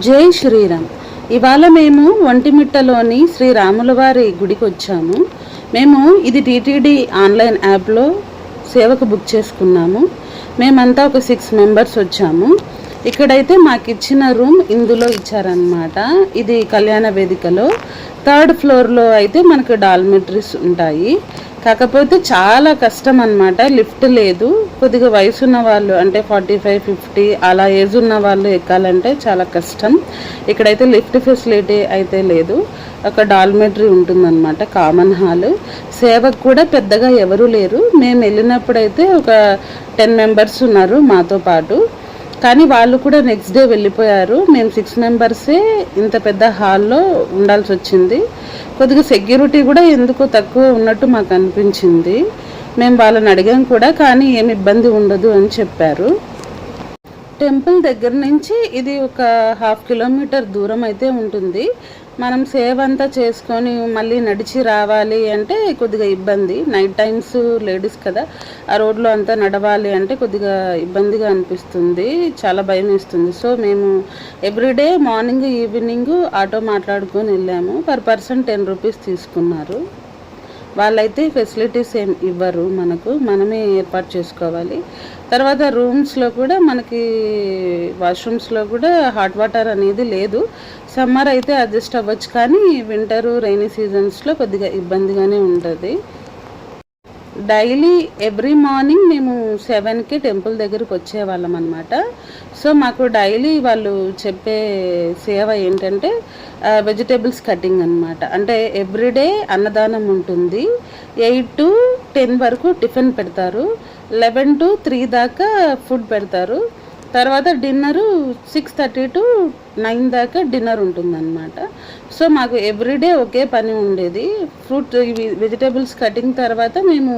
జై శ్రీరామ్. ఇవాళ మేము ఒంటిమిట్టలోని శ్రీరాములవారి గుడికి వచ్చాము. మేము ఇది టీటీడీ ఆన్లైన్ యాప్లో సేవకు బుక్ చేసుకున్నాము. మేమంతా ఒక 6 మెంబర్స్ వచ్చాము. ఇక్కడైతే మాకు ఇచ్చిన రూమ్ ఇందులో ఇచ్చారనమాట. ఇది కళ్యాణ వేదికలో 3rd ఫ్లోర్లో అయితే మనకు డార్మెటరీస్ ఉంటాయి. కాకపోతే చాలా కష్టం అనమాట, లిఫ్ట్ లేదు. కొద్దిగా వయసు ఉన్న వాళ్ళు అంటే 45-50 అలా ఏజ్ ఉన్న వాళ్ళు ఎక్కాలంటే చాలా కష్టం. ఇక్కడైతే లిఫ్ట్ ఫెసిలిటీ అయితే లేదు. ఒక డార్మెటరీ ఉంటుందన్నమాట, కామన్ హాల్. సేవకు కూడా పెద్దగా ఎవరు లేరు. మేము వెళ్ళినప్పుడైతే ఒక 10 మెంబర్స్ ఉన్నారు మాతో పాటు, కానీ వాళ్ళు కూడా నెక్స్ట్ డే వెళ్ళిపోయారు. మేము 6 మెంబర్సే ఇంత పెద్ద హాల్లో ఉండాల్సి వచ్చింది. కొద్దిగా సెక్యూరిటీ కూడా ఎందుకో తక్కువ ఉన్నట్టు మాకు అనిపించింది. మేము వాళ్ళని అడిగాం కూడా, కానీ ఏమి ఇబ్బంది ఉండదు అని చెప్పారు. టెంపుల్ దగ్గర నుంచి ఇది ఒక 1/2 కిలోమీటర్ దూరం అయితే ఉంటుంది. మనం సేవ అంతా చేసుకొని మళ్ళీ నడిచి రావాలి అంటే కొద్దిగా ఇబ్బంది. నైట్ టైమ్స్ లేడీస్ కదా, ఆ రోడ్లో అంతా నడవాలి అంటే కొద్దిగా ఇబ్బందిగా అనిపిస్తుంది, చాలా భయం వేస్తుంది. సో మేము ఎవ్రీడే మార్నింగ్ ఈవినింగ్ ఆటో మాట్లాడుకొని వెళ్ళాము. పర్ పర్సన్ 10 రూపీస్ తీసుకున్నారు. వాళ్ళైతే ఫెసిలిటీస్ ఏం ఇవ్వరు మనకు, మనమే ఏర్పాటు చేసుకోవాలి. తర్వాత రూమ్స్లో కూడా మనకి వాష్రూమ్స్లో కూడా హాట్ వాటర్ అనేది లేదు. సమ్మర్ అయితే అడ్జస్ట్ అవ్వచ్చు, కానీ వింటరు రైనీ సీజన్స్లో కొద్దిగా ఇబ్బందిగానే ఉంటుంది. డైలీ ఎవ్రీ మార్నింగ్ మేము 7కి టెంపుల్ దగ్గరకు వచ్చేవాళ్ళం అనమాట. సో మాకు డైలీ వాళ్ళు చెప్పే సేవ ఏంటంటే వెజిటేబుల్స్ కటింగ్ అనమాట. అంటే ఎవ్రీడే అన్నదానం ఉంటుంది. 8 to 10 వరకు టిఫిన్ పెడతారు, 11 to 3 దాకా ఫుడ్ పెడతారు. తర్వాత డిన్నరు 6:30 to 9 దాకా డిన్నర్ ఉంటుందన్నమాట. సో మాకు ఎవ్రీడే ఒకే పని ఉండేది. ఫ్రూట్ వెజిటేబుల్స్ కటింగ్ తర్వాత మేము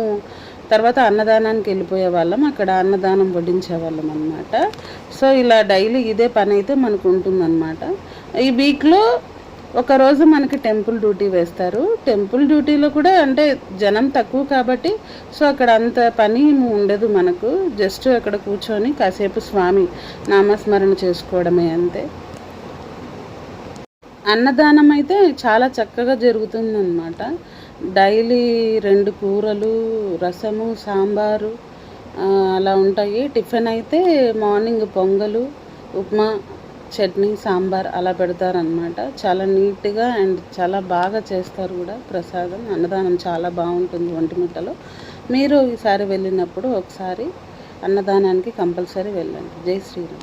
అన్నదానానికి వెళ్ళిపోయే వాళ్ళం. అక్కడ అన్నదానం వడ్డించేవాళ్ళం అనమాట. సో ఇలా డైలీ ఇదే పని అయితే మనకు ఉంటుందన్నమాట. ఈ వీక్లో ఒకరోజు మనకి టెంపుల్ డ్యూటీ వేస్తారు. టెంపుల్ డ్యూటీలో కూడా అంటే జనం తక్కువ కాబట్టి సో అక్కడ అంత పని ఉండదు మనకు. జస్ట్ అక్కడ కూర్చొని కాసేపు స్వామి నామస్మరణ చేసుకోవడమే అంతే. అన్నదానం అయితే చాలా చక్కగా జరుగుతుందన్నమాట. డైలీ 2 కూరలు, రసము, సాంబారు అలా ఉంటాయి. టిఫిన్ అయితే మార్నింగ్ పొంగలు, ఉప్మా, చట్నీ, సాంబార్ అలా పెడతారనమాట. చాలా నీట్గా అండ్ చాలా బాగా చేస్తారు కూడా ప్రసాదం. అన్నదానం చాలా బాగుంటుంది ఒంటిమిట్టలో. మీరు ఈసారి వెళ్ళినప్పుడు ఒకసారి అన్నదానానికి కంపల్సరీ వెళ్ళండి. జై శ్రీరామ్.